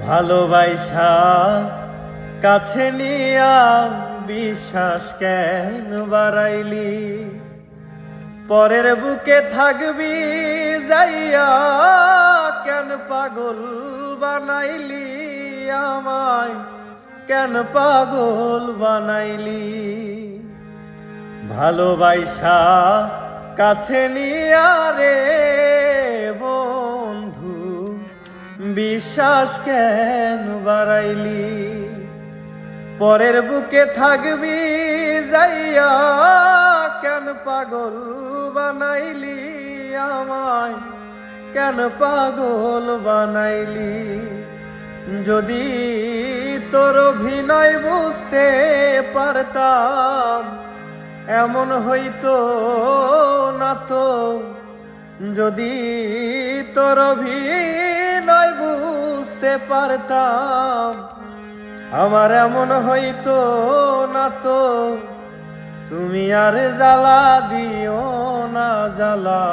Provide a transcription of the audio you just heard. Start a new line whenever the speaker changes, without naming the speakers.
ভালোবাসা কাছে নিয়া বিশ্বাস কেন বাড়াইলি? পরের বুকে থাকবি যাইয়া কেন পাগল বানাইলি? আমায় কেন পাগল বানাইলি? ভালোবাসা কাছে নিয়া রে বন্ধু বিশ্বাস কেন বাড়াইলি? পরের বুকে থাকবি যাইয়া কেন পাগল বানাইলি? আমায় কেন পাগল বানাইলি? যদি তোর অভিনয় বুঝতে পারতাম এমন হইতো না তো। যদি তোর অভিনয় বুঝতে পারতাম আমার এমন হইতো না তো। তুমি আর জ্বালা দিও না জ্বালা।